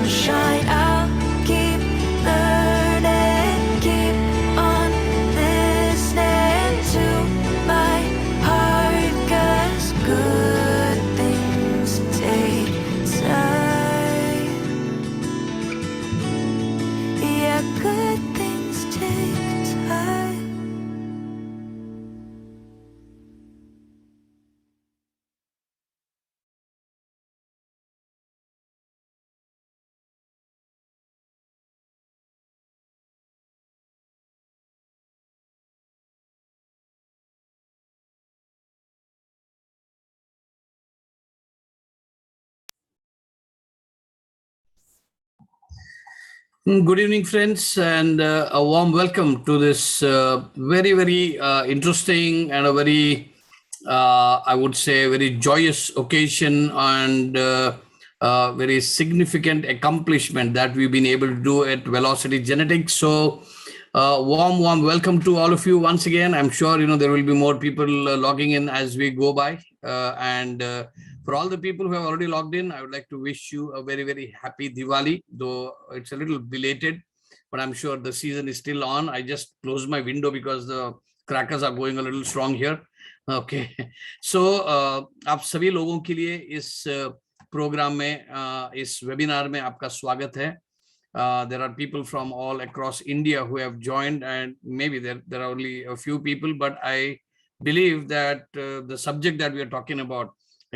sunshine. I'll keep learning, keep on listening to my heart, 'cause good things take time. Yeah, good things take time. Good evening, friends, and a warm welcome to this very interesting and a very, I would say, very joyous occasion and very significant accomplishment that we've been able to do at Welocity Genetics. So, warm welcome to all of you once again. I'm sure there will be more people logging in as we go by, and for all the people who have already logged in, I would like to wish you a very happy Diwali, though it's a little belated, but I'm sure the season is still on. I just closed my window because the crackers are going a little strong here. Okay, so आप सभी लोगों के लिए इस programme में, इस webinar में आपका स्वागत है. There are people from all across India who have joined, and maybe there are only a few people, but I believe that the subject that we are talking about,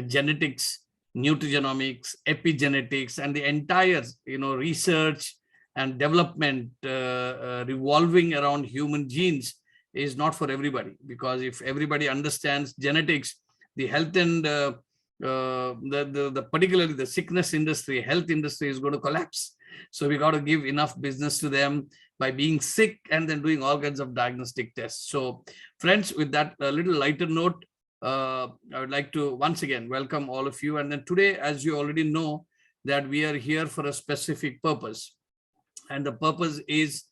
genetics, nutrigenomics, epigenetics, and the entire research and development revolving around human genes is not for everybody, because if everybody understands genetics, the health and the particularly the sickness industry, health industry is going to collapse. So we got to give enough business to them by being sick and then doing all kinds of diagnostic tests. So friends, with that little lighter note, I would like to once again welcome all of you. And then today, as you already know, that we are here for a specific purpose. And the purpose is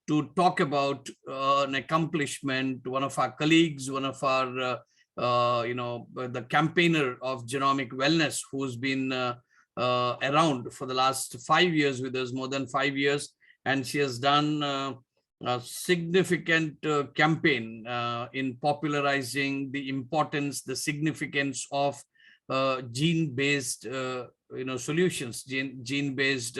to talk about an accomplishment. One of our colleagues, one of our, the campaigner of genomic wellness, who's been around for the last 5 years with us, more than 5 years. And she has done a significant campaign in popularizing the importance, the significance of gene-based, solutions, gene-based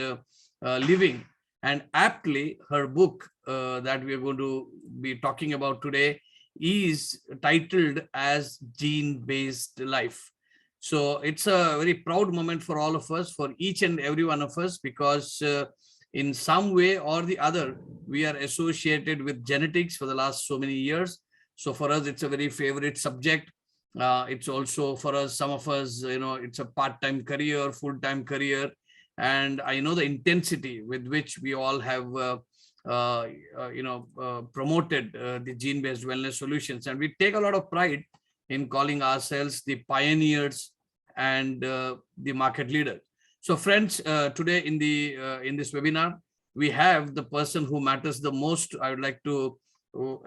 living. And aptly, her book that we are going to be talking about today is titled as Gene-Based Life. So it's a very proud moment for all of us, for each and every one of us, because in some way or the other, we are associated with genetics for the last so many years. So for us, it's a very favorite subject. It's also for us, some of us, it's a part-time career, full-time career. And I know the intensity with which we all have, promoted the gene-based wellness solutions. And we take a lot of pride in calling ourselves the pioneers and the market leader. So friends, today in this webinar, we have the person who matters the most. I would like to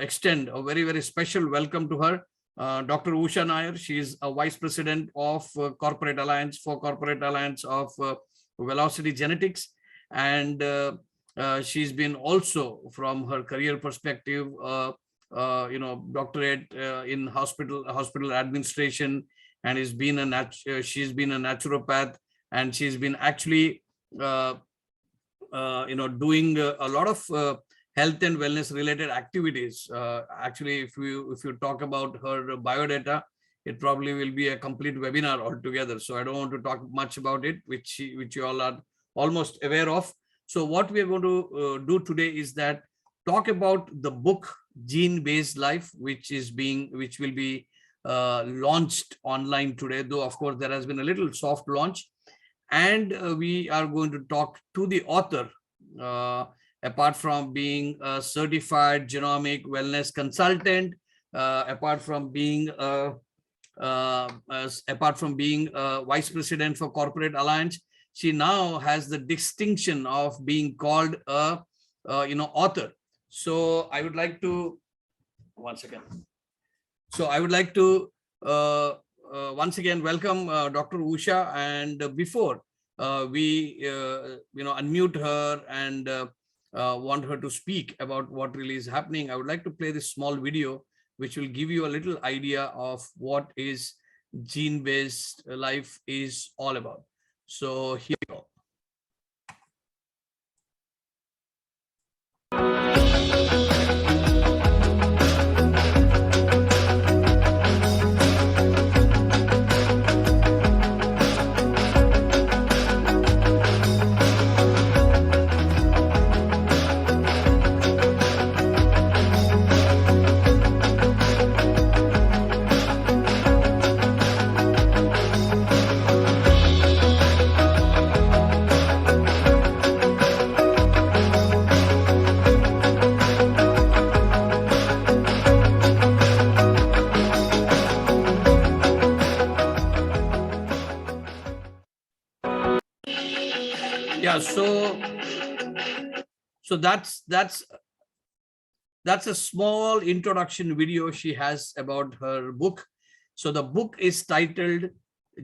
extend a very special welcome to her, Dr. Usha Nair. She is a Vice President of Corporate Alliance of Welocity Genetics, and she's been also, from her career perspective, doctorate in hospital administration, and she's been a naturopath, and she's been actually doing a lot of health and wellness related activities. Actually, if you talk about her biodata, it probably will be a complete webinar altogether. So I don't want to talk much about it, which you all are almost aware of. So what we are going to do today is that talk about the book Gene-Based Life, which will be launched online today, though of course there has been a little soft launch. And we are going to talk to the author, apart from being a certified genomic wellness consultant, apart from being vice president for Corporate Alliance, she now has the distinction of being called a author. So I would like to once again welcome Dr. Usha. And before we unmute her and want her to speak about what really is happening, I would like to play this small video which will give you a little idea of what is gene-based life is all about. So here we go. Yeah, so that's a small introduction video she has about her book. So the book is titled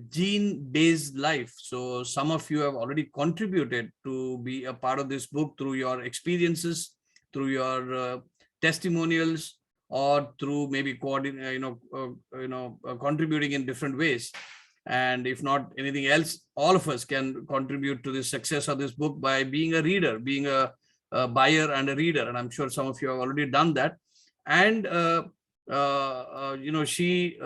Gene-Based Life. So some of you have already contributed to be a part of this book through your experiences, through your testimonials, or through maybe contributing in different ways. And if not anything else, all of us can contribute to the success of this book by being a reader, being a buyer and a reader. And I'm sure some of you have already done that. And she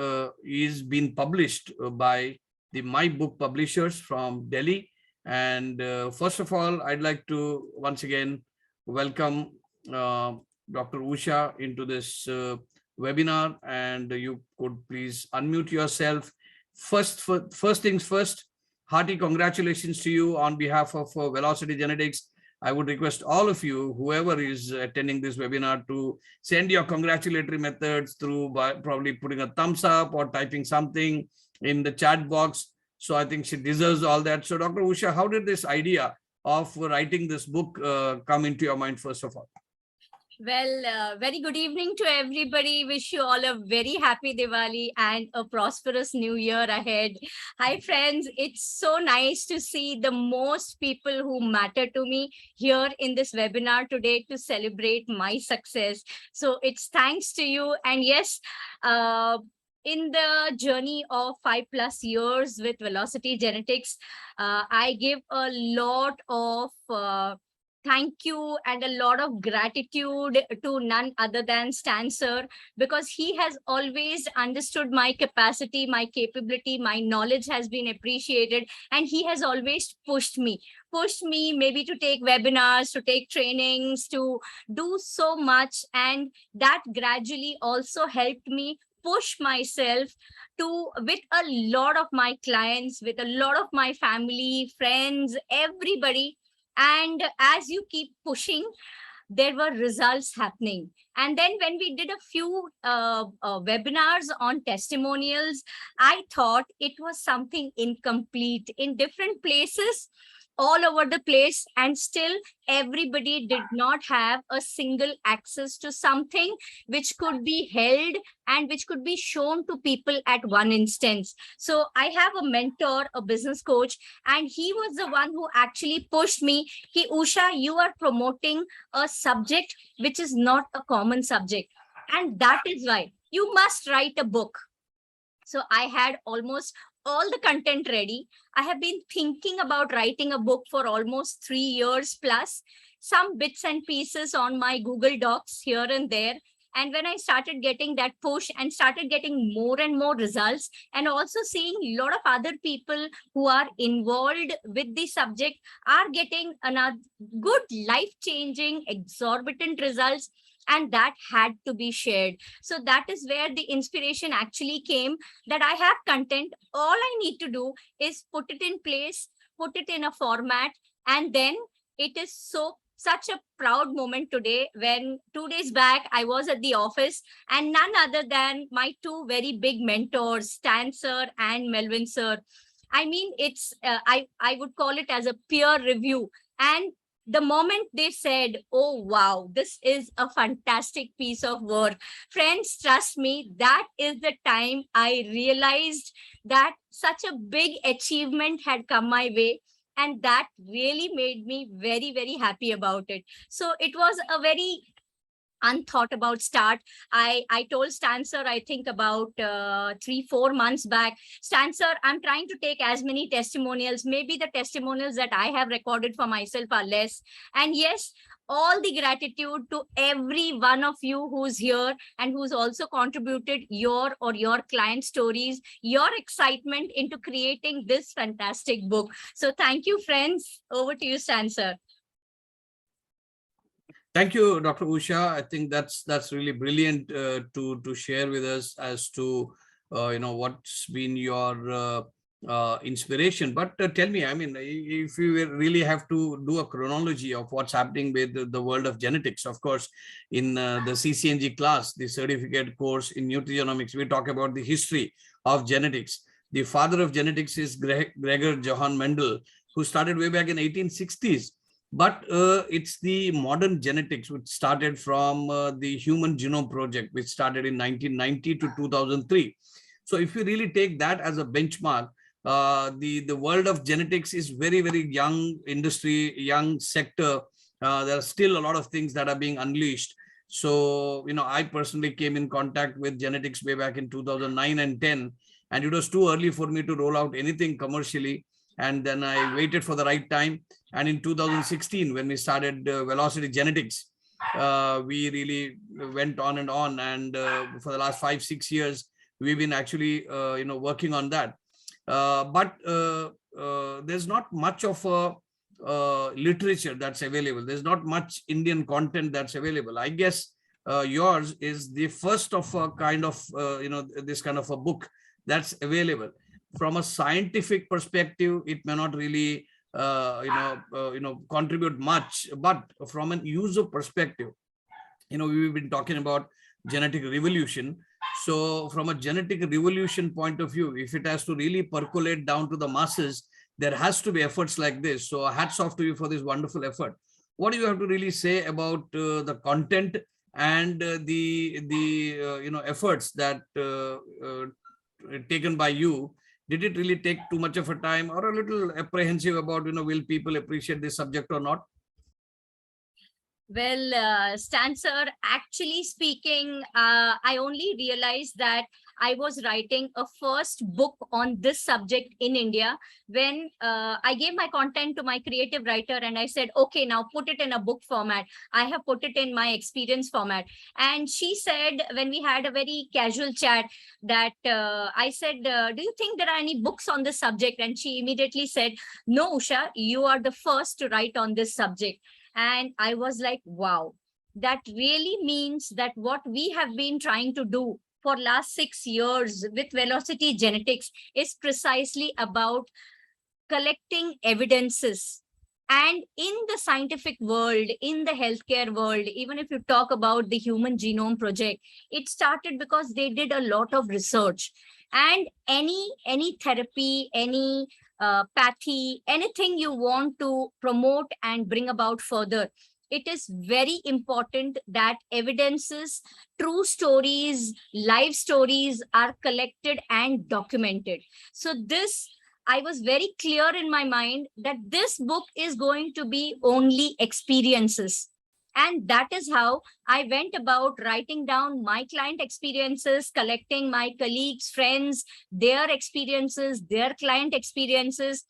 is being published by the My Book publishers from Delhi. And first of all, I'd like to once again welcome Dr. Usha into this webinar, and you could please unmute yourself. First things first, hearty congratulations to you on behalf of Welocity Genetics. I would request all of you, whoever is attending this webinar, to send your congratulatory methods through by probably putting a thumbs up or typing something in the chat box. So I think she deserves all that. So Dr. Usha, how did this idea of writing this book come into your mind, first of all? Well, very good evening to everybody. Wish you all a very happy Diwali and a prosperous new year ahead. Hi, friends. It's so nice to see the most people who matter to me here in this webinar today to celebrate my success. So it's thanks to you. And yes, in the journey of 5+ years with Welocity Genetics, I give a lot of thank you and a lot of gratitude to none other than Stan sir, because he has always understood my capacity, my capability, my knowledge has been appreciated, and he has always pushed me maybe to take webinars, to take trainings, to do so much. And that gradually also helped me push myself to, with a lot of my clients, with a lot of my family, friends, everybody. And as you keep pushing, there were results happening. And then when we did a few webinars on testimonials, I thought it was something incomplete in different places, all over the place, and still everybody did not have a single access to something which could be held and which could be shown to people at one instance. So I have a mentor, a business coach, and he was the one who actually pushed me. Usha, you are promoting a subject which is not a common subject, and that is why you must write a book. So I had almost all the content ready. I have been thinking about writing a book for almost 3 years plus, some bits and pieces on my Google Docs here and there. And when I started getting that push and started getting more and more results, and also seeing a lot of other people who are involved with the subject are getting another good life-changing, exorbitant results, and that had to be shared. So that is where the inspiration actually came, that I have content. All I need to do is put it in place, put it in a format, and then it is such a proud moment today when 2 days back I was at the office, and none other than my two very big mentors, Stan sir and Melvin sir. I mean, it's I would call it as a peer review. And the moment they said, oh, wow, this is a fantastic piece of work, friends, trust me, that is the time I realized that such a big achievement had come my way. And that really made me very, very happy about it. So it was a very unthought about start. I told Stan sir, I think about 3-4 months back, Stan sir, I'm trying to take as many testimonials. Maybe the testimonials that I have recorded for myself are less. And yes, all the gratitude to every one of you who's here and who's also contributed your or your client stories, your excitement into creating this fantastic book. So thank you, friends. Over to you, Stan sir. Thank you, Dr. Usha. I think that's really brilliant to share with us as to what's been your inspiration. But tell me, I mean, if you really have to do a chronology of what's happening with the world of genetics, of course, in the CCNG class, the certificate course in nutrigenomics, we talk about the history of genetics. The father of genetics is Gregor Johann Mendel, who started way back in 1860s. But it's the modern genetics which started from the Human Genome Project, which started in 1990 to 2003. So if you really take that as a benchmark, the world of genetics is very, very young industry, young sector. There are still a lot of things that are being unleashed. So, I personally came in contact with genetics way back in 2009 and 10, and it was too early for me to roll out anything commercially. And then I waited for the right time. And in 2016, when we started Welocity Genetics, we really went on. And for the last 5-6 years, we've been actually, working on that. But there's not much of a literature that's available. There's not much Indian content that's available. I guess yours is the first of a kind of, this kind of a book that's available. From a scientific perspective, it may not really, contribute much, but from an user perspective, we've been talking about genetic revolution. So from a genetic revolution point of view, if it has to really percolate down to the masses, there has to be efforts like this. So hats off to you for this wonderful effort. What do you have to really say about the content and the efforts that taken by you? Did it really take too much of a time, or a little apprehensive about, will people appreciate this subject or not? Well, Stan sir, actually speaking, I only realized that I was writing a first book on this subject in India when I gave my content to my creative writer and I said, okay, now put it in a book format. I have put it in my experience format. And she said, when we had a very casual chat, that I said, do you think there are any books on this subject? And she immediately said, no, Usha, you are the first to write on this subject. And I was like, wow, that really means that what we have been trying to do for last 6 years with Welocity Genetics is precisely about collecting evidences. And in the scientific world, in the healthcare world, even if you talk about the Human Genome Project, it started because they did a lot of research. And any therapy, any pathy, anything you want to promote and bring about further, it is very important that evidences, true stories, live stories are collected and documented. So this, I was very clear in my mind that this book is going to be only experiences. And that is how I went about writing down my client experiences, collecting my colleagues, friends, their experiences, their client experiences.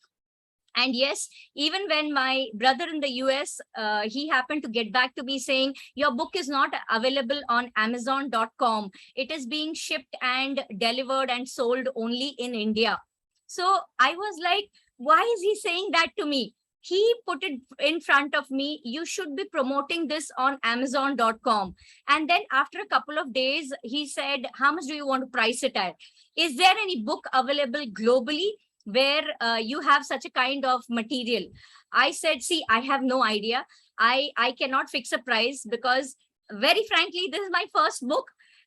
And yes, even when my brother in the US, he happened to get back to me saying, your book is not available on Amazon.com. It is being shipped and delivered and sold only in India. So I was like, why is he saying that to me? He put it in front of me, you should be promoting this on Amazon.com. And then after a couple of days, he said, how much do you want to price it at? Is there any book available globally where you have such a kind of material? I said, see, I have no idea. I cannot fix a price because very frankly, this is my first book.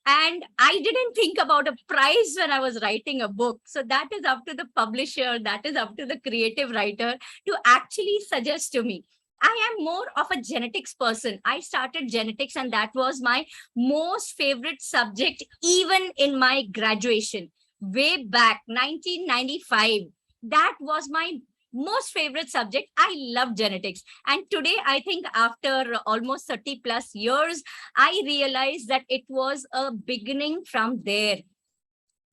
And I didn't think about a price when I was writing a book. So that is up to the publisher, that is up to the creative writer to actually suggest to me. I am more of a genetics person. I started genetics and that was my most favorite subject, even in my graduation, way back 1995. That was my most favorite subject. I love genetics. And today, I think after almost 30 plus years, I realized that it was a beginning from there.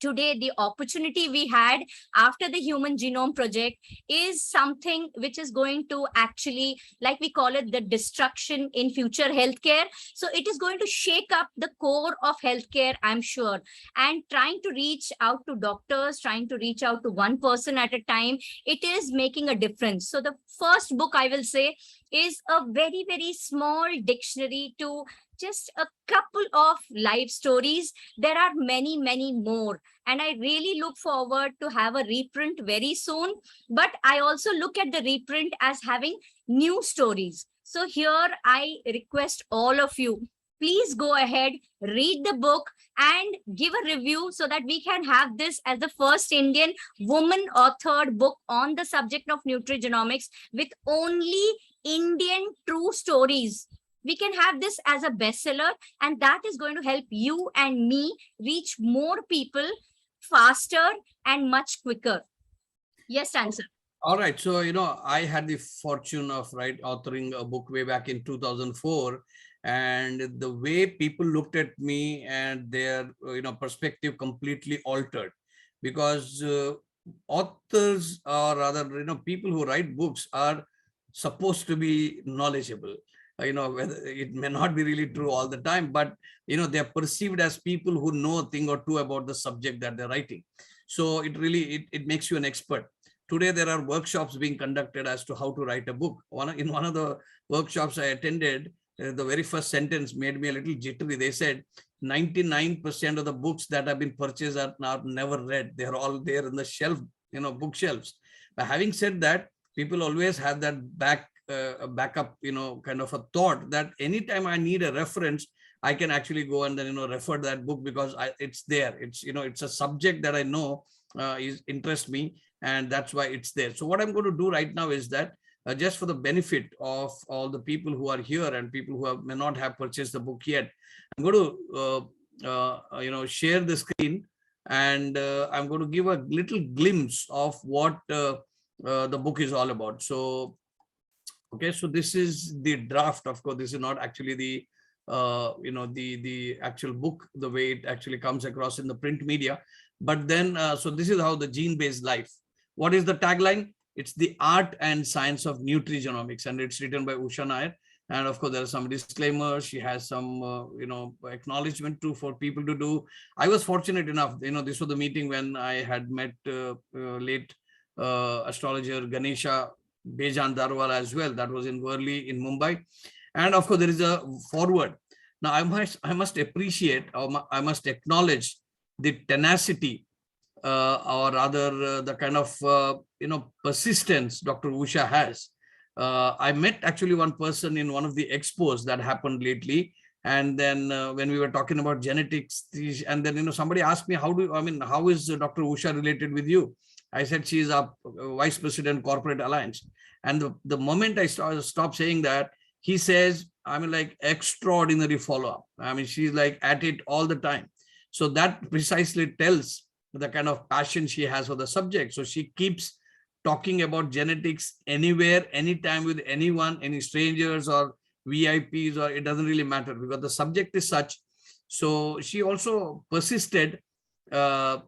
Today, the opportunity we had after the Human Genome Project is something which is going to actually, like we call it, the destruction in future healthcare. So it is going to shake up the core of healthcare, I'm sure. And trying to reach out to doctors, trying to reach out to one person at a time, it is making a difference. So the first book I will say is a very, very small dictionary to just a couple of life stories. There are many, many more. And I really look forward to have a reprint very soon. But I also look at the reprint as having new stories. So here I request all of you, please go ahead, read the book and give a review so that we can have this as the first Indian woman authored book on the subject of nutrigenomics with only Indian true stories. We can have this as a bestseller, and that is going to help you and me reach more people faster and much quicker. Yes, answer. All right. So, I had the fortune of authoring a book way back in 2004. And the way people looked at me and their, perspective completely altered, because authors, or rather, people who write books are supposed to be knowledgeable. Whether it may not be really true all the time, but they're perceived as people who know a thing or two about the subject that they're writing. So it really it makes you an expert. Today there are workshops being conducted as to how to write a book. In one of the workshops I attended, the very first sentence made me a little jittery. They said 99% of the books that have been purchased are never read. They're all there in the shelf, bookshelves. But having said that, people always have that backup, kind of a thought that anytime I need a reference, I can actually go and then, refer that book, because it's there. It's, it's a subject that I know interests me, and that's why it's there. So what I'm going to do right now is that just for the benefit of all the people who are here and people who may not have purchased the book yet, I'm going to, share the screen, and I'm going to give a little glimpse of what the book is all about. So, okay, so this is the draft. Of course, this is not actually the the actual book, the way it actually comes across in the print media. But then, so this is how the gene-based life. What is the tagline? It's the art and science of nutrigenomics, and it's written by Usha Nair. And of course, there are some disclaimers. She has some, acknowledgement too for people to do. I was fortunate enough, this was the meeting when I had met late astrologer Ganesha Bejan Darwal as well. That was in Worli in Mumbai. And of course, there is a forward. Now, I must appreciate, or I must acknowledge the tenacity, or rather the kind of, persistence Dr. Usha has. I met actually one person in one of the expos that happened lately. And then when we were talking about genetics, and then, somebody asked me, how is Dr. Usha related with you? I said, she is a vice president, corporate alliance. And the moment I stopped saying that, he says, like extraordinary follow-up. She's like at it all the time. So that precisely tells the kind of passion she has for the subject. So she keeps talking about genetics anywhere, anytime, with anyone, any strangers or VIPs, or it doesn't really matter, because the subject is such. So she also persisted on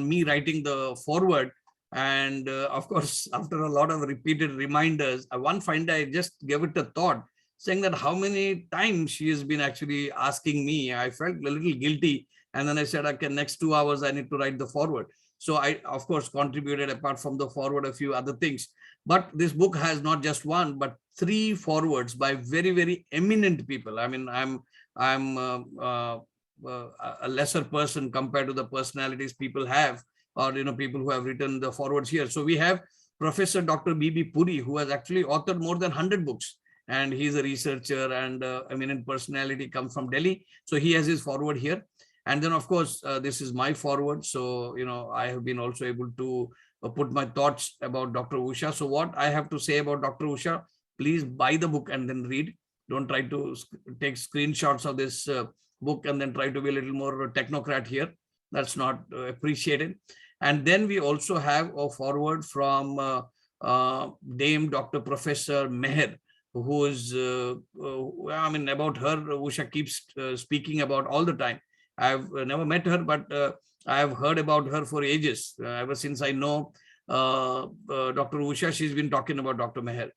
me writing the forward. And of course, after a lot of repeated reminders, one fine day I just gave it a thought, saying that how many times she has been actually asking me. I felt a little guilty. And then I said, okay, next 2 hours, I need to write the forward. So I, of course, contributed, apart from the forward, a few other things. But this book has not just one, but 3 forwards by very, very eminent people. I'm a lesser person compared to the personalities people have, or people who have written the forwards here. So we have Professor Dr. B.B. Puri, who has actually authored more than 100 books, and he's a researcher and eminent personality, comes from Delhi. So he has his forward here. And then, of course, this is my forward. So, I have been also able to put my thoughts about Dr. Usha. So what I have to say about Dr. Usha, please buy the book and then read. Don't try to take screenshots of this book and then try to be a little more technocrat here. That's not appreciated. And then we also have a forward from Dame Dr. Professor Meher, who is, I mean, about her, Usha keeps speaking about all the time. I've never met her, but I have heard about her for ages. Ever since I know Dr. Usha, she's been talking about Dr. Meher.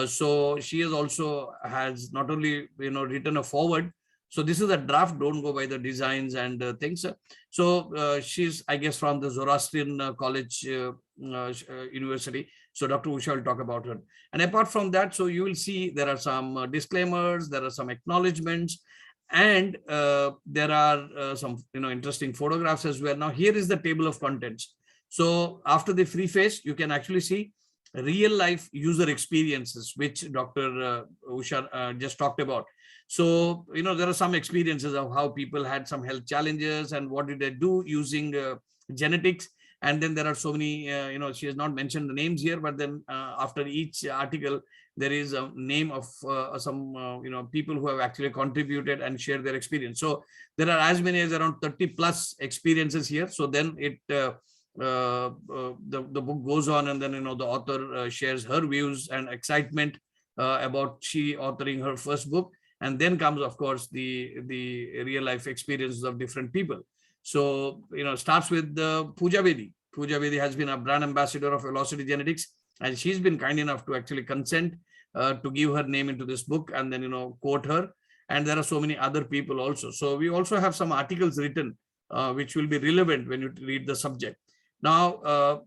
So she is also has not only written a forward. So this is a draft. Don't go by the designs and things. So she's, I guess, from the Zoroastrian College University. So Dr. Usha will talk about her. And apart from that, so you will see there are some disclaimers, there are some acknowledgements, and there are some interesting photographs as well. Now here is the table of contents. So after the preface, you can actually see real life user experiences, which Dr. Usha just talked about. So, there are some experiences of how people had some health challenges and what did they do using genetics. And then there are so many, she has not mentioned the names here, but then after each article, there is a name of some, people who have actually contributed and shared their experience. So there are as many as around 30 plus experiences here. So then the book goes on, and then, the author shares her views and excitement about she authoring her first book. And then comes, of course, the real life experiences of different people. So, starts with Pooja Bedi. Pooja Bedi has been a brand ambassador of Velocity Genetics, and she's been kind enough to actually consent to give her name into this book and then, quote her. And there are so many other people also. So we also have some articles written which will be relevant when you read the subject. Now,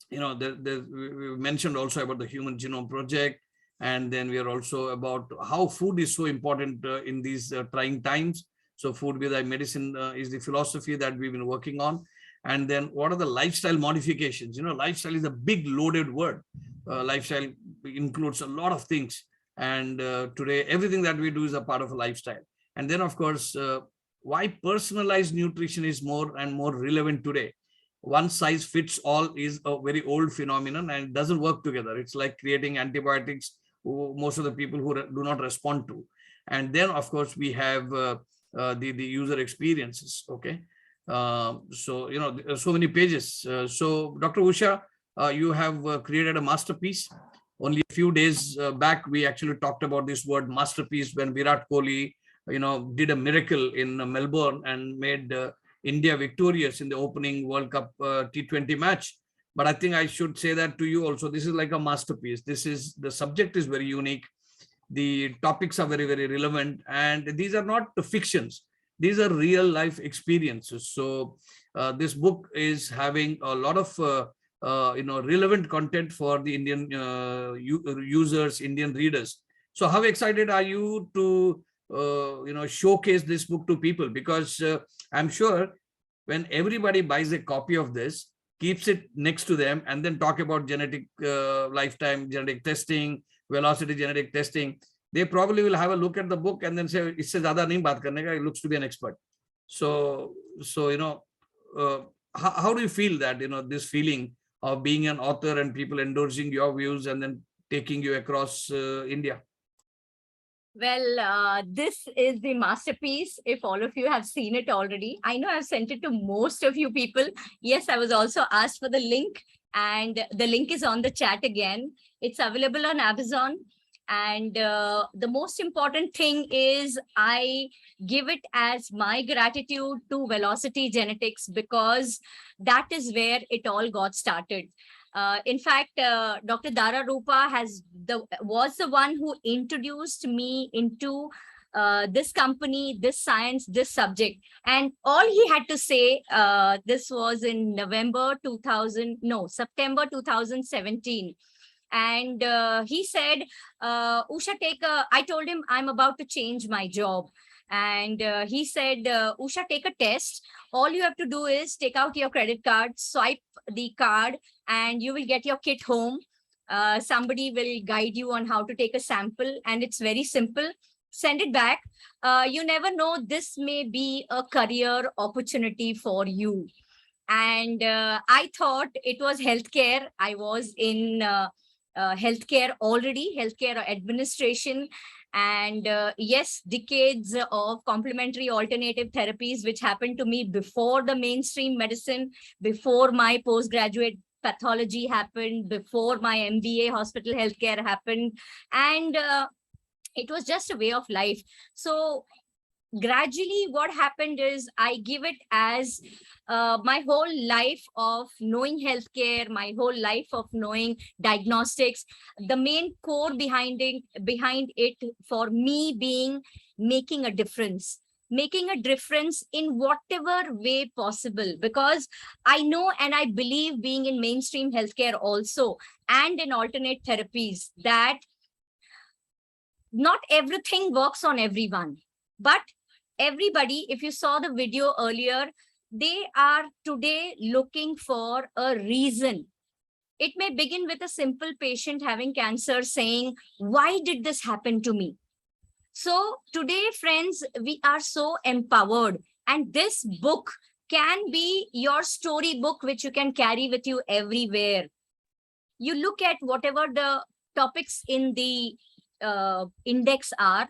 we mentioned also about the Human Genome Project. And then we are also about how food is so important in these trying times. So food be thy medicine is the philosophy that we've been working on. And then what are the lifestyle modifications? Lifestyle is a big loaded word. Lifestyle includes a lot of things. And today, everything that we do is a part of a lifestyle. And then, of course, why personalized nutrition is more and more relevant today. One size fits all is a very old phenomenon and it doesn't work together. It's like creating antibiotics most of the people who do not respond to. And then, of course, we have the user experiences. Okay. So, so many pages. So, Dr. Usha, you have created a masterpiece. Only a few days back, we actually talked about this word masterpiece when Virat Kohli, did a miracle in Melbourne and made India victorious in the opening World Cup T20 match. But I think I should say that to you also. This is like a masterpiece. The subject is very unique. The topics are very, very relevant. And these are not fictions. These are real life experiences. So this book is having a lot of, relevant content for the Indian users, Indian readers. So how excited are you to, showcase this book to people? Because I'm sure when everybody buys a copy of this, keeps it next to them, and then talk about genetic lifetime genetic testing, velocity genetic testing, they probably will have a look at the book and then say, "Isse zyada nahi baat karne ka, it looks to be an expert." So how do you feel that, this feeling of being an author and people endorsing your views and then taking you across India? Well, this is the masterpiece. If all of you have seen it already, I know I've sent it to most of you people. Yes, I was also asked for the link, and the link is on the chat again. It's available on Amazon. And the most important thing is I give it as my gratitude to Welocity Genetics, because that is where it all got started. In fact, Dr. Dara Rupa was the one who introduced me into this company, this science, this subject. And all he had to say, this was in September 2017. And he said, Usha, I told him I'm about to change my job. And he said, Usha, take a test. All you have to do is take out your credit card, swipe the card, and you will get your kit home. Somebody will guide you on how to take a sample, and it's very simple. Send it back. You never know, this may be a career opportunity for you. And I thought it was healthcare. I was in healthcare already, healthcare administration, and yes, decades of complementary alternative therapies, which happened to me before the mainstream medicine, before my postgraduate pathology happened, before my MBA hospital healthcare happened. And it was just a way of life. So gradually what happened is I give it as my whole life of knowing healthcare, my whole life of knowing diagnostics. The main core behind it for me being making a difference, making a difference in whatever way possible, because I know and I believe, being in mainstream healthcare also and in alternate therapies, that not everything works on everyone, but everybody, if you saw the video earlier, they are today looking for a reason. It may begin with a simple patient having cancer saying, why did this happen to me? So today, friends, we are so empowered, and this book can be your storybook, which you can carry with you everywhere. You look at whatever the topics in the index are,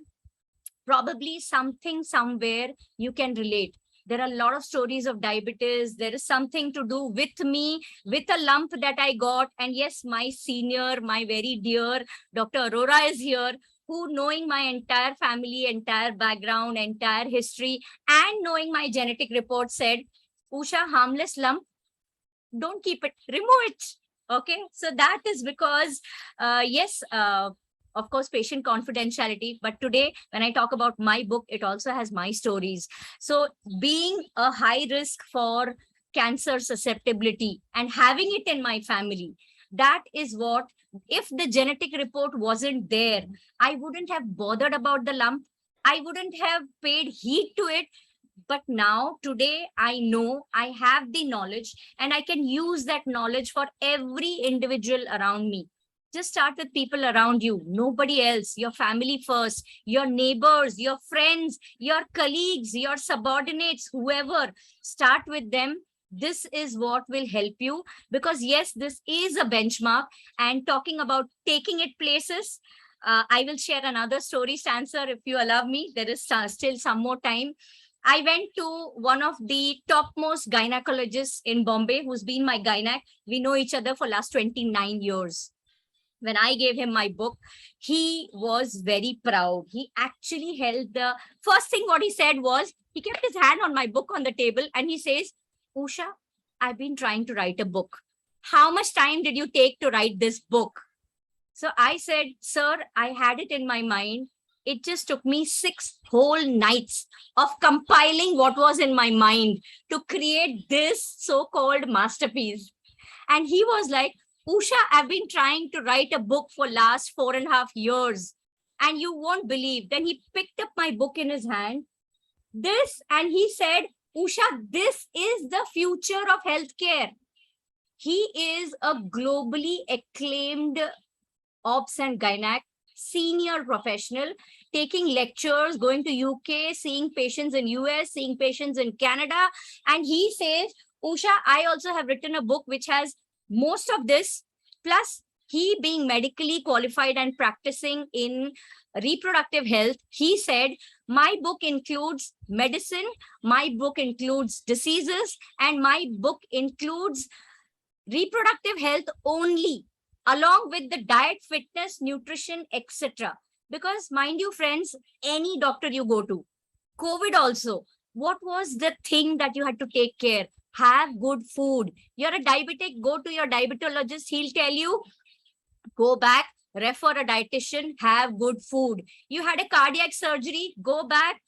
probably something somewhere you can relate. There are a lot of stories of diabetes. There is something to do with me, with a lump that I got. And yes, my senior, my very dear Dr. Arora is here, who, knowing my entire family, entire background, entire history, and knowing my genetic report, said, Usha, harmless lump, don't keep it, remove it. Okay, so that is because, yes, of course, patient confidentiality. But today, when I talk about my book, it also has my stories. So being a high risk for cancer susceptibility and having it in my family, that is what, if the genetic report wasn't there, I wouldn't have bothered about the lump. I wouldn't have paid heed to it. But now, today, I know I have the knowledge, and I can use that knowledge for every individual around me. Just start with people around you, nobody else, your family first, your neighbors, your friends, your colleagues, your subordinates, whoever. Start with them. This is what will help you, because yes, this is a benchmark. And talking about taking it places, I will share another story, Stancer, if you allow me. There is still some more time. I went to one of the topmost gynecologists in Bombay, who's been my gynac. We know each other for last 29 years. When I gave him my book, he was very proud. He actually held the first thing what he said was, he kept his hand on my book on the table and he says, Usha, I've been trying to write a book. How much time did you take to write this book? So I said, sir, I had it in my mind. It just took me 6 whole nights of compiling what was in my mind to create this so-called masterpiece. And he was like, Usha, I've been trying to write a book for last 4.5 years. And you won't believe. Then he picked up my book in his hand. And he said, Usha, this is the future of healthcare. He is a globally acclaimed obs and gynac, senior professional, taking lectures, going to UK, seeing patients in US, seeing patients in Canada. And he says, Usha, I also have written a book which has most of this, plus he being medically qualified and practicing in reproductive health. He said, my book includes medicine, my book includes diseases, and my book includes reproductive health only, along with the diet, fitness, nutrition, etc. Because mind you, friends, any doctor you go to, COVID also, what was the thing that you had to take care? Have good food. You're a diabetic, go to your diabetologist. He'll tell you, go back, refer a dietitian, have good food. You had a cardiac surgery, go back,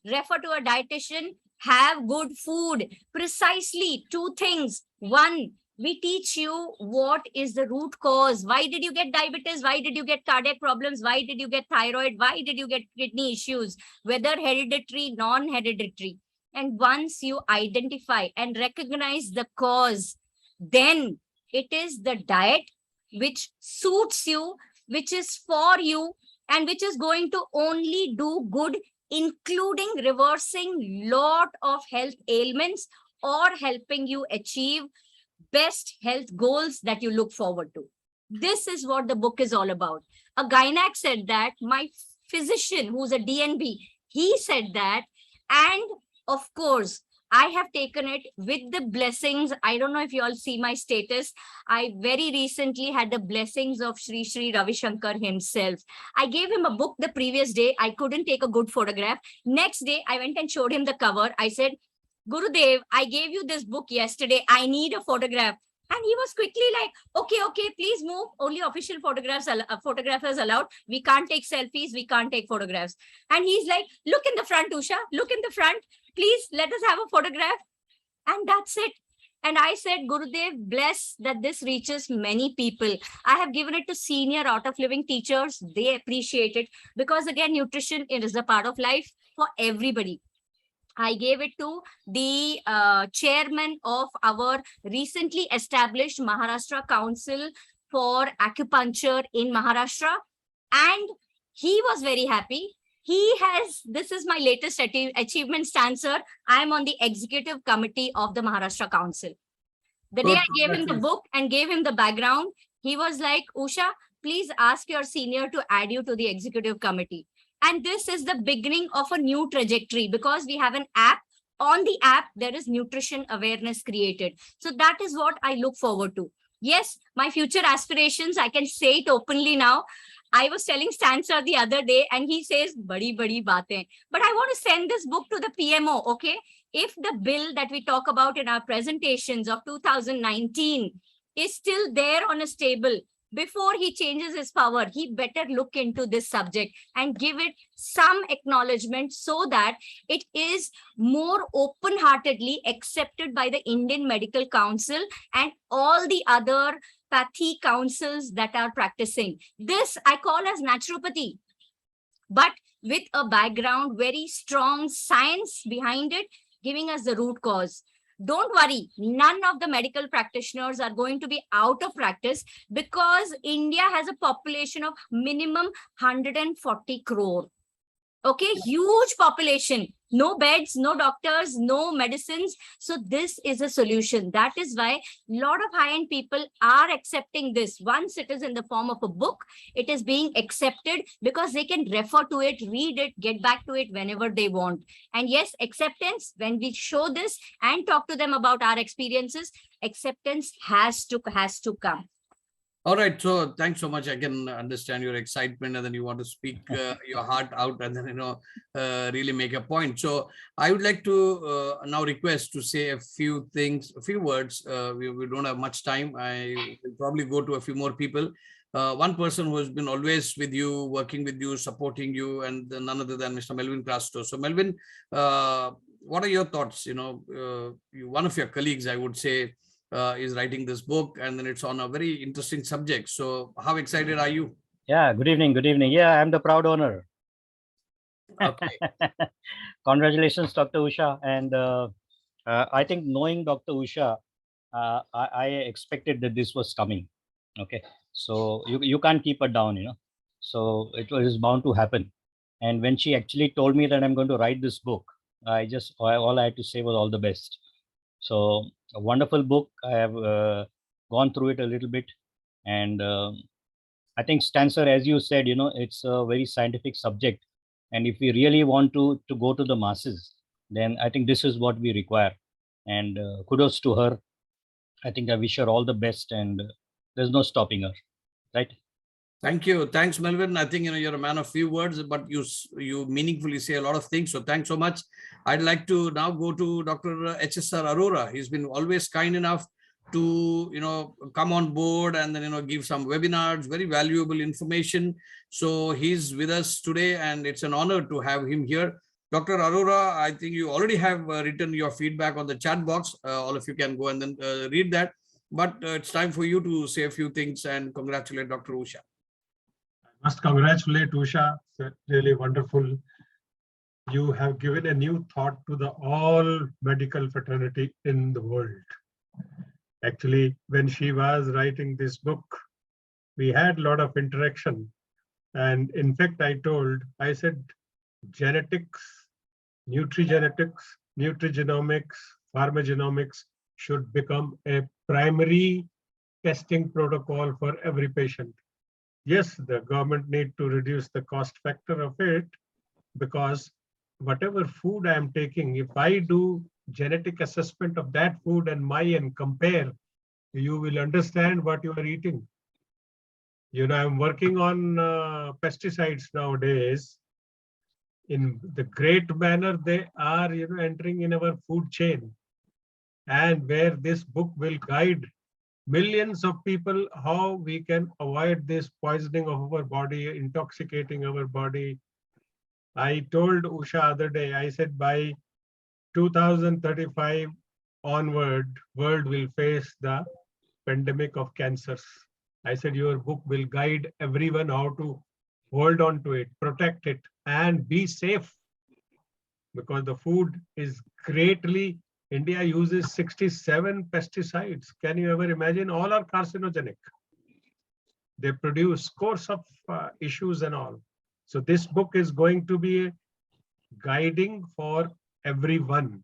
refer to a dietitian, have good food. Precisely 2 things. 1, we teach you what is the root cause. Why did you get diabetes? Why did you get cardiac problems? Why did you get thyroid? Why did you get kidney issues? Whether hereditary, non-hereditary. And once you identify and recognize the cause, then it is the diet which suits you, which is for you, and which is going to only do good, including reversing lot of health ailments or helping you achieve best health goals that you look forward to. This is what the book is all about. A gynac said that, my physician, who's a DNB, he said that, and of course, I have taken it with the blessings. I don't know if you all see my status. I very recently had the blessings of Sri Ravi Shankar himself. I gave him a book the previous day. I couldn't take a good photograph. Next day, I went and showed him the cover. I said, Gurudev, I gave you this book yesterday. I need a photograph. And he was quickly like, okay, please move. Only official photographers allowed. We can't take selfies. We can't take photographs. And he's like, look in the front, Usha. Look in the front. Please let us have a photograph. And that's it. And I said, Gurudev, bless that this reaches many people. I have given it to senior art of living teachers. They appreciate it because, again, nutrition is a part of life for everybody. I gave it to the chairman of our recently established Maharashtra Council for Acupuncture in Maharashtra. And he was very happy. This is my latest achievement stancer. I am on the executive committee of the Maharashtra Council. The day I gave him the book and gave him the background, he was like, Usha, please ask your senior to add you to the executive committee. And this is the beginning of a new trajectory because we have an app. On the app, there is nutrition awareness created. So that is what I look forward to. Yes, my future aspirations, I can say it openly now. I was telling Stancer the other day and he says, badi baatein. But I want to send this book to the PMO, okay? If the bill that we talk about in our presentations of 2019 is still there on a stable, before he changes his power, he better look into this subject and give it some acknowledgement so that it is more open-heartedly accepted by the Indian Medical Council and all the other pathy councils that are practicing. This I call as naturopathy, but with a background, very strong science behind it, giving us the root cause. Don't worry, none of the medical practitioners are going to be out of practice because India has a population of minimum 140 crore. Okay, huge population, no beds, no doctors, no medicines. So this is a solution. That is why a lot of high-end people are accepting this. Once it is in the form of a book, it is being accepted because they can refer to it, read it, get back to it whenever they want. And yes, acceptance, when we show this and talk to them about our experiences, acceptance has to come. All right. So thanks so much. I can understand your excitement and then you want to speak your heart out and then, really make a point. So I would like to now request to say a few things, a few words. We don't have much time. I will probably go to a few more people. One person who has been always with you, working with you, supporting you, and none other than Mr. Melvin Crasto. So Melvin, what are your thoughts? One of your colleagues, I would say, is writing this book, and then it's on a very interesting subject. So how excited are you? Yeah, good evening. Good evening. Yeah, I'm the proud owner. Okay. Congratulations, Dr. Usha. And I think knowing Dr. Usha, I expected that this was coming. Okay. So you can't keep her down, So it was bound to happen. And when she actually told me that I'm going to write this book, all I had to say was all the best. So a wonderful book. I have gone through it a little bit, and I think Stancer, as you said, it's a very scientific subject, and if we really want to go to the masses, then I think this is what we require. And kudos to her. I think I wish her all the best, and there's no stopping her, right? Thank you. Thanks, Melvin. I think you're a man of few words, but you meaningfully say a lot of things. So thanks so much. I'd like to now go to Dr. HSR Arora. He's been always kind enough to come on board and then give some webinars, very valuable information. So he's with us today, and it's an honor to have him here. Dr. Arora, I think you already have written your feedback on the chat box. All of you can go and then read that. But it's time for you to say a few things and congratulate Dr. Usha. Must congratulate Usha. It's really wonderful. You have given a new thought to the all medical fraternity in the world. Actually, when she was writing this book, we had a lot of interaction. And in fact, I said, genetics, nutrigenetics, nutrigenomics, pharmacogenomics should become a primary testing protocol for every patient. Yes, the government need to reduce the cost factor of it, because whatever food I am taking, if I do genetic assessment of that food and and compare, you will understand what you are eating. I'm working on pesticides nowadays. In the great manner, they are, entering in our food chain, and where this book will guide millions of people how we can avoid this poisoning of our body, intoxicating our body. I told Usha other day, I said by 2035 onward, world will face the pandemic of cancers. I said your book will guide everyone how to hold on to it, protect it, and be safe, because the food is greatly, India uses 67 pesticides. Can you ever imagine? All are carcinogenic. They produce scores of issues and all. So this book is going to be guiding for everyone.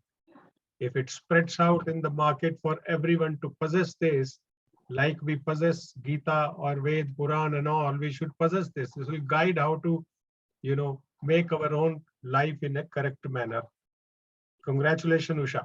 If it spreads out in the market for everyone to possess this, like we possess Gita or Ved, Puran and all, we should possess this. This will guide how to, make our own life in a correct manner. Congratulations, Usha.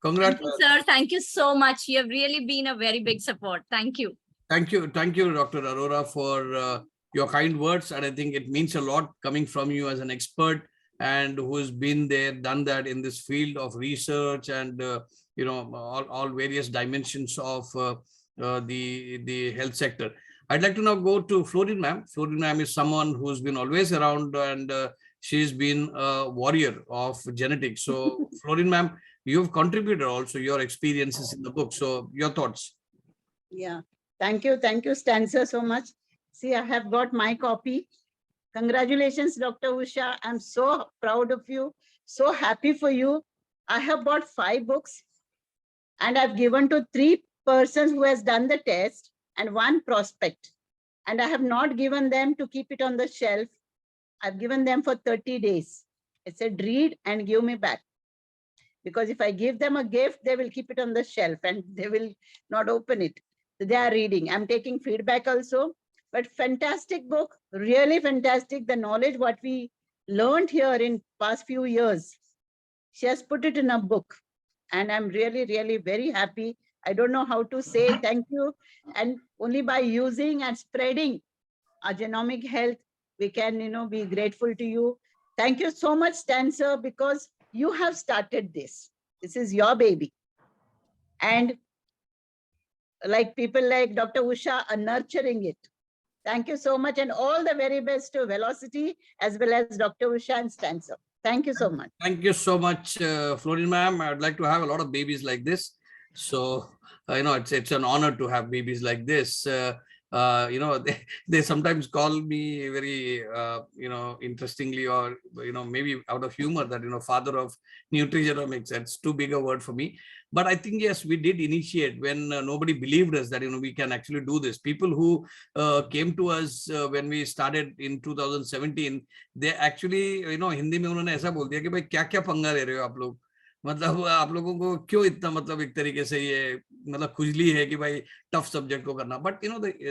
Thank you, sir. Thank you so much. You have really been a very big support. Thank you. Thank you, Dr. Arora, for your kind words. And I think it means a lot coming from you as an expert and who's been there, done that in this field of research and, all various dimensions of the health sector. I'd like to now go to Florin ma'am. Florin ma'am is someone who's been always around, and she's been a warrior of genetics. So Florin ma'am, you've contributed also your experiences in the book. So your thoughts. Yeah, thank you, Stanza, so much. See, I have got my copy. Congratulations, Dr. Usha. I'm so proud of you, so happy for you. I have bought 5 books and I've given to 3 persons who has done the test and 1 prospect. And I have not given them to keep it on the shelf. I've given them for 30 days. I said, read and give me back. Because if I give them a gift, they will keep it on the shelf and they will not open it. So they are reading. I'm taking feedback also. But fantastic book, really fantastic. The knowledge what we learned here in past few years, she has put it in a book. And I'm really, really very happy. I don't know how to say thank you. And only by using and spreading our genomic health, we can, be grateful to you. Thank you so much, Stanza, because you have started this. This is your baby. And like people like Dr. Usha are nurturing it. Thank you so much, and all the very best to Welocity as well as Dr. Usha and Stanza. Thank you so much. Thank you so much, Florin ma'am. I'd like to have a lot of babies like this. So, it's an honor to have babies like this. They sometimes call me very, interestingly, or, maybe out of humor that, father of NUTRIGENOMICS. That's too big a word for me. But I think, yes, we did initiate when nobody believed us that, we can actually do this. People who came to us when we started in 2017, they actually, Hindi में उन्होंने ऐसा बोल दिया कि भाई क्या-क्या पंगा ले रहे हो आप लोग, मतलब आप लोगों को क्यों इतना, मतलब एक तरीके से ये मतलब खुजली है कि भाई टफ सब्जेक्ट को करना. But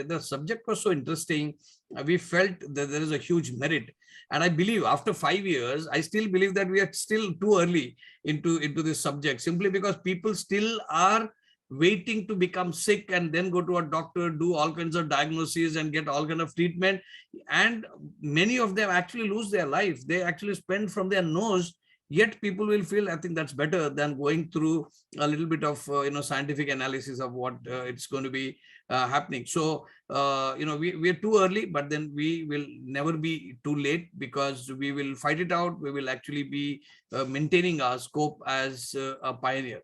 the subject was so interesting. We felt that there is a huge merit, and I believe after 5 years, I still believe that we are still too early into this subject, simply because people still are waiting to become sick and then go to a doctor, do all kinds of diagnoses and get all kind of treatment, and many of them actually lose their life. They actually spend from their nose. Yet people will feel, I think that's better than going through a little bit of scientific analysis of what it's going to be happening. So we are too early, but then we will never be too late, because we will fight it out. We will actually be maintaining our scope as a pioneer.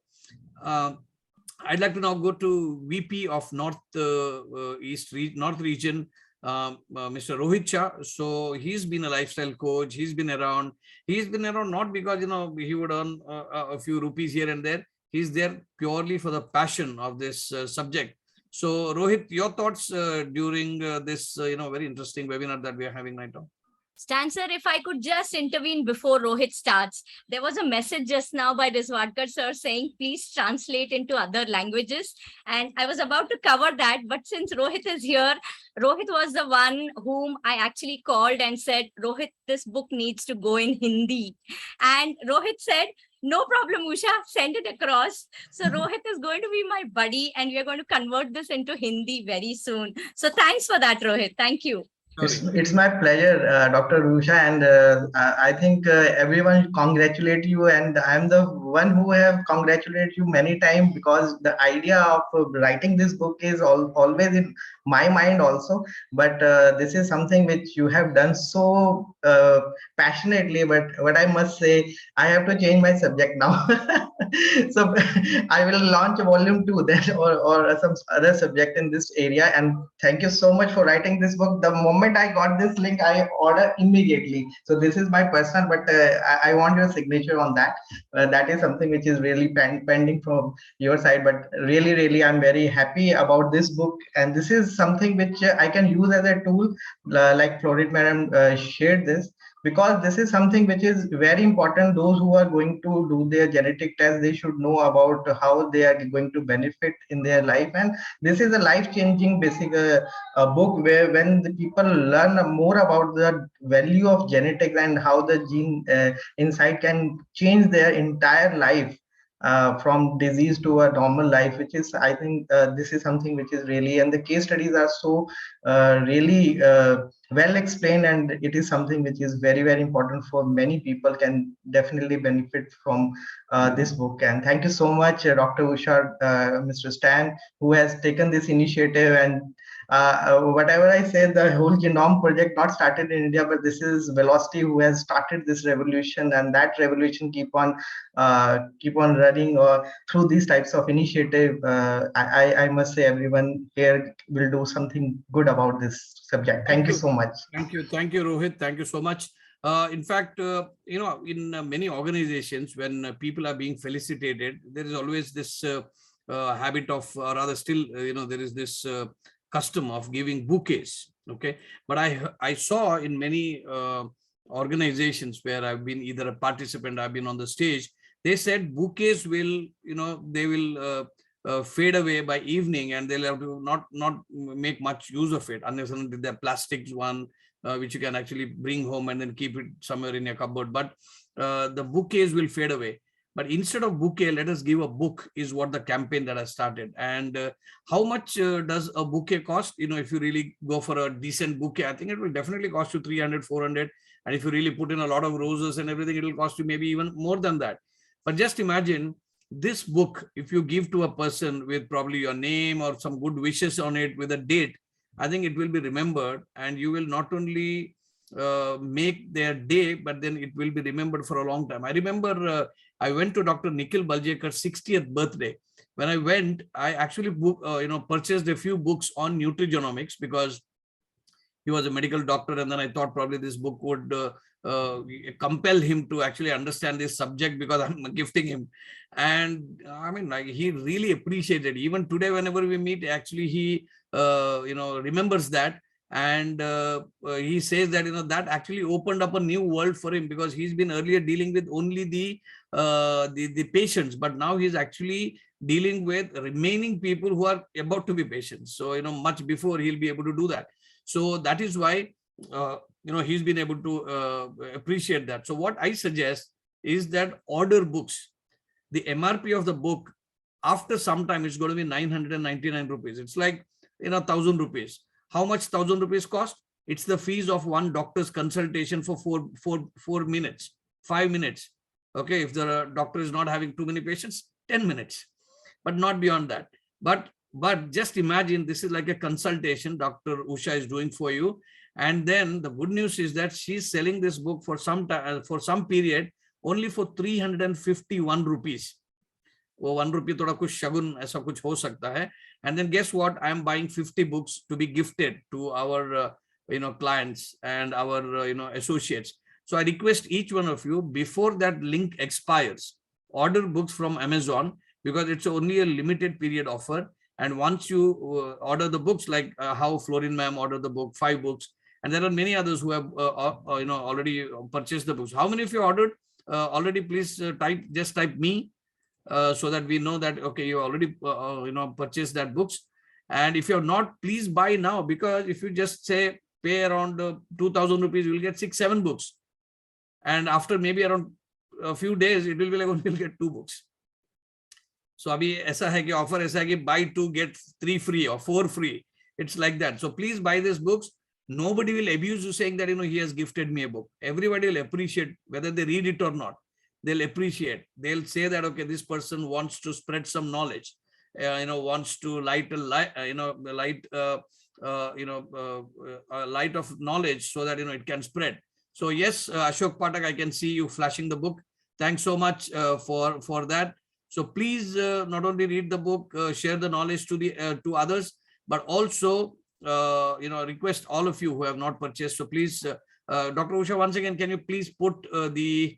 I'd like to now go to VP of North Region, Mr. Rohit Shah. So he's been a lifestyle coach. He's been around not because he would earn a few rupees here and there. He's there purely for the passion of this subject. So Rohit, your thoughts during this very interesting webinar that we are having right now. Stan sir, if I could just intervene before Rohit starts. There was a message just now by Riswadkar sir saying, please translate into other languages. And I was about to cover that, but since Rohit is here, Rohit was the one whom I actually called and said, Rohit, this book needs to go in Hindi. And Rohit said, no problem, Usha, send it across. So Rohit is going to be my buddy and we are going to convert this into Hindi very soon. So thanks for that, Rohit. Thank you. It's my pleasure, Dr. Usha, and I think everyone congratulate you, and I'm the one who have congratulated you many times, because the idea of writing this book is always in my mind also. But this is something which you have done so passionately. But what I must say, I have to change my subject now. So I will launch a volume 2 then, or some other subject in this area. And thank you so much for writing this book. The moment I got this link, I order immediately. So this is my personal, but I want your signature on that. That is something which is really pending from your side. But really, I'm very happy about this book. And this is something which I can use as a tool, like Florid Madam shared this, because this is something which is very important. Those who are going to do their genetic test, they should know about how they are going to benefit in their life. And this is a life-changing basic book, where when the people learn more about the value of genetics and how the gene insight can change their entire life, from disease to a normal life, which is, I think, this is something which is really, and the case studies are so really well explained, and it is something which is very important for many people, can definitely benefit from this book. And thank you so much, Dr. Usha, Mr. Stan, who has taken this initiative. And whatever I say, the whole genome project not started in India, but this is Welocity who has started this revolution, and that revolution keep on running through these types of initiative. I must say everyone here will do something good about this subject. Thank you so much. Thank you, Rohit. Thank you so much. In fact, in many organizations, when people are being felicitated, there is always this habit of, or rather still, there is this custom of giving bouquets. Okay, but I saw in many organizations where I've been either a participant, I've been on the stage, they said bouquets will, they will fade away by evening, and they'll have to not make much use of it unless the plastics one, which you can actually bring home and then keep it somewhere in your cupboard. But the bouquets will fade away. But instead of bouquet, let us give a book, is what the campaign that I started. And how much does a bouquet cost? If you really go for a decent bouquet, I think it will definitely cost you 300, 400. And if you really put in a lot of roses and everything, it will cost you maybe even more than that. But just imagine this book, if you give to a person with probably your name or some good wishes on it with a date, I think it will be remembered, and you will not only make their day, but then it will be remembered for a long time. I remember I went to Dr. Nikhil Baljekar's 60th birthday. When I went, I actually purchased a few books on NUTRIGENOMICS, because he was a medical doctor, and then I thought probably this book would compel him to actually understand this subject, because I'm gifting him. And I mean, like, he really appreciated. Even today, whenever we meet, actually he remembers that. And he says that that actually opened up a new world for him, because he's been earlier dealing with only the patients, but now he's actually dealing with remaining people who are about to be patients. So much before he'll be able to do that. So that is why he's been able to appreciate that. So what I suggest is that order books. The MRP of the book, after some time, it's going to be 999 rupees. It's like 1,000 rupees. How much 1,000 rupees cost? It's the fees of one doctor's consultation for 4 minutes, 5 minutes. Okay, if the doctor is not having too many patients, 10 minutes, but not beyond that. But just imagine, this is like a consultation Dr. Usha is doing for you. And then the good news is that she's selling this book for some time, for some period, only for 351 rupees. वो 1 rupee थोड़ा कुछ शगुन ऐसा कुछ हो सकता है. And then guess what? I am buying 50 books to be gifted to our clients and our associates. So I request each one of you, before that link expires, order books from Amazon, because it's only a limited period offer. And once you order the books, like how Florin ma'am ordered the book, 5 books, And there are many others who have already purchased the books. How many of you ordered already? Please just type me, so that we know that okay, you already purchased that books. And if you're not, please buy now, because if you just say pay around 2,000 rupees, you will get 6-7 books, and after maybe around a few days it will be like we'll get 2 books. So abhi aisa hai ki offer aisa hai ki buy 2 get 3 free or 4 free. It's like that. So please buy these books. Nobody will abuse you saying that he has gifted me a book. Everybody will appreciate, whether they read it or not. They'll appreciate. They'll say that okay, this person wants to spread some knowledge, wants to light a light of knowledge, so that it can spread. So yes, Ashok Patak, I can see you flashing the book. Thanks so much for that. So please not only read the book, share the knowledge to others, but also request all of you who have not purchased. So please, Dr. Usha, once again, can you please put the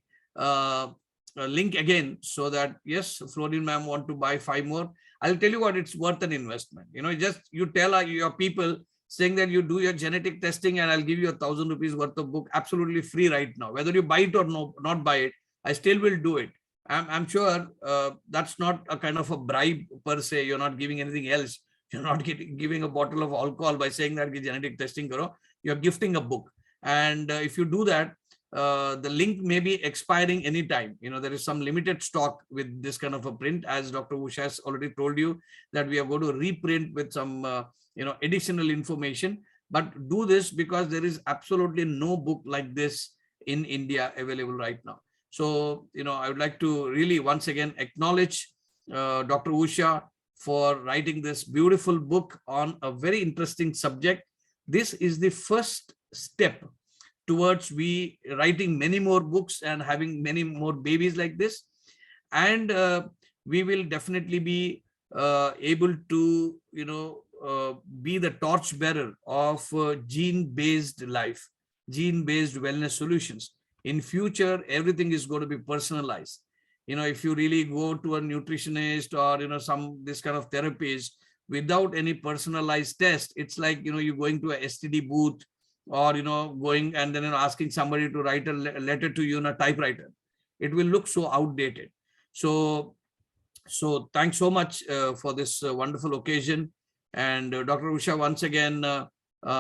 link again, so that yes, Florin ma'am want to buy 5 more. I'll tell you what, it's worth an investment. Just you tell your people saying that you do your genetic testing and I'll give you 1,000 rupees worth of book absolutely free right now. Whether you buy it or not buy it, I still will do it. I'm sure that's not a kind of a bribe per se. You're not giving anything else. You're not giving a bottle of alcohol by saying that genetic testing karo. You're gifting a book. And if you do that, the link may be expiring anytime. There is some limited stock with this kind of a print, as Dr. Usha has already told you that we are going to reprint with some additional information. But do this because there is absolutely no book like this in India available right now. So, I would like to really once again acknowledge Dr. Usha for writing this beautiful book on a very interesting subject. This is the first step towards we writing many more books and having many more babies like this. And we will definitely be able to, be the torch bearer of gene-based life, gene-based wellness solutions. In future, everything is going to be personalized. If you really go to a nutritionist or, this kind of therapies without any personalized test, it's like, you're going to a STD booth or, going and then asking somebody to write a letter to you in a typewriter. It will look so outdated. So thanks so much for this wonderful occasion. And Dr. Usha, once again,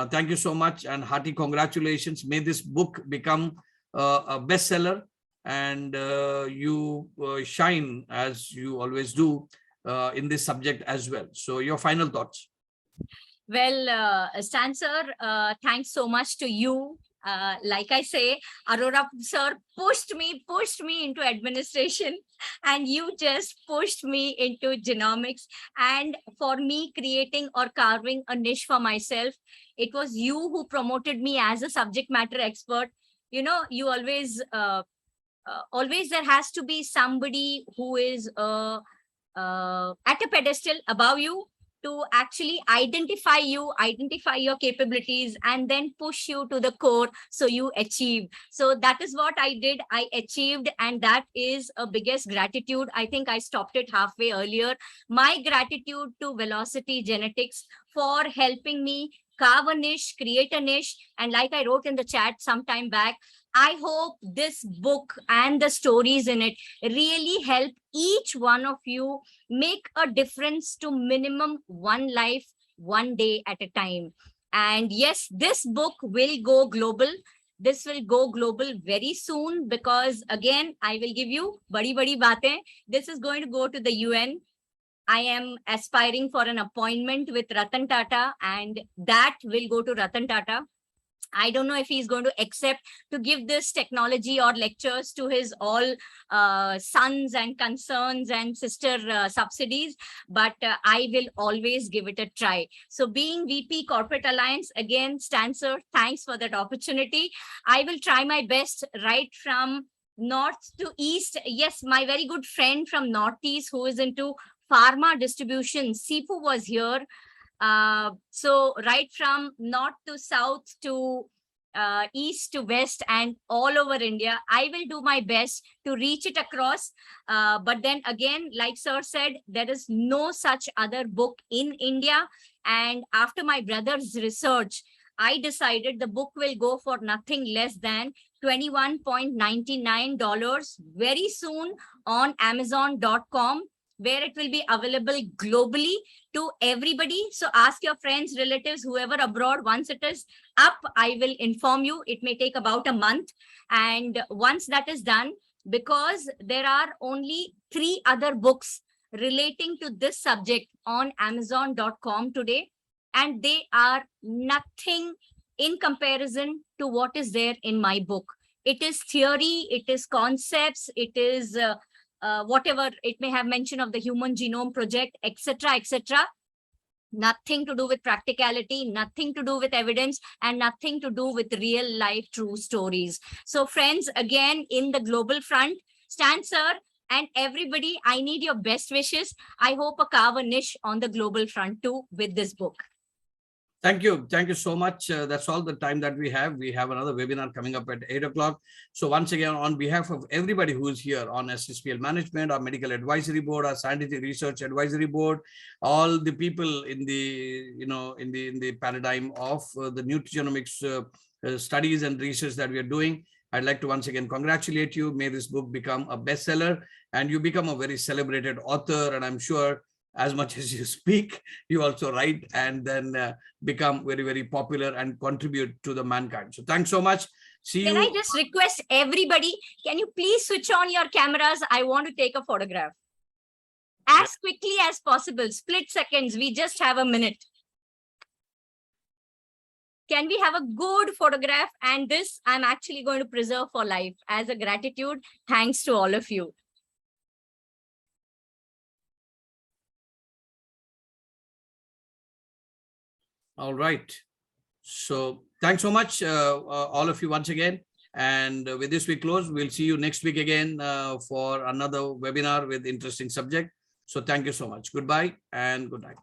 thank you so much and hearty congratulations. May this book become a bestseller, and you shine as you always do in this subject as well. So your final thoughts. Well, Stan sir, thanks so much to you. Like I say, Arora sir pushed me into administration, and you just pushed me into genomics. And for me creating or carving a niche for myself, it was you who promoted me as a subject matter expert. You always, always there has to be somebody who is at a pedestal above you, to actually identify your capabilities, and then push you to the core so you achieve. So that is what I did. I achieved, and that is a biggest gratitude. I think I stopped it halfway earlier. My gratitude to Welocity Genetics for helping me carve a niche, create a niche. And like I wrote in the chat some time back, I hope this book and the stories in it really help each one of you make a difference to minimum one life, one day at a time. And yes, this book will go global. This will go global very soon, because again, I will give you badi baatein. This is going to go to the UN. I am aspiring for an appointment with Ratan Tata, and that will go to Ratan Tata. I don't know if he's going to accept to give this technology or lectures to his all sons and concerns and sister subsidies, but I will always give it a try. So being VP Corporate Alliance, again, Stan sir, thanks for that opportunity. I will try my best right from north to east. Yes, my very good friend from Northeast who is into pharma distribution, Sifu, was here. So right from north to south to east to west and all over India, I will do my best to reach it across. But then again, like sir said, there is no such other book in India. And after my brother's research, I decided the book will go for nothing less than $21.99 very soon on Amazon.com, where it will be available globally to everybody. So ask your friends, relatives, whoever abroad. Once it is up, I will inform you. It may take about a month. And once that is done, because there are only 3 other books relating to this subject on Amazon.com today, and they are nothing in comparison to what is there in my book. It is theory, it is concepts, it is whatever it may have mentioned of the Human Genome Project, etc., etc. Nothing to do with practicality, nothing to do with evidence, and nothing to do with real life true stories. So friends, again, in the global front, Stan sir and everybody, I need your best wishes. I hope I carve a niche on the global front too with this book. Thank you. Thank you so much. That's all the time that we have. We have another webinar coming up at 8 o'clock. So once again, on behalf of everybody who is here on SSPL Management, our Medical Advisory Board, our Scientific Research Advisory Board, all the people in the, in the paradigm of the nutrigenomics studies and research that we are doing, I'd like to once again congratulate you. May this book become a bestseller and you become a very celebrated author. And I'm sure as much as you speak, you also write and then become very, very popular and contribute to the mankind. So thanks so much. See you. Can I just request everybody, can you please switch on your cameras? I want to take a photograph. As quickly as possible, split seconds. We just have a minute. Can we have a good photograph? And this I'm actually going to preserve for life as a gratitude. Thanks to all of you. All right. So thanks so much, all of you once again. And with this, we close. We'll see you next week again for another webinar with interesting subject. So thank you so much. Goodbye and good night.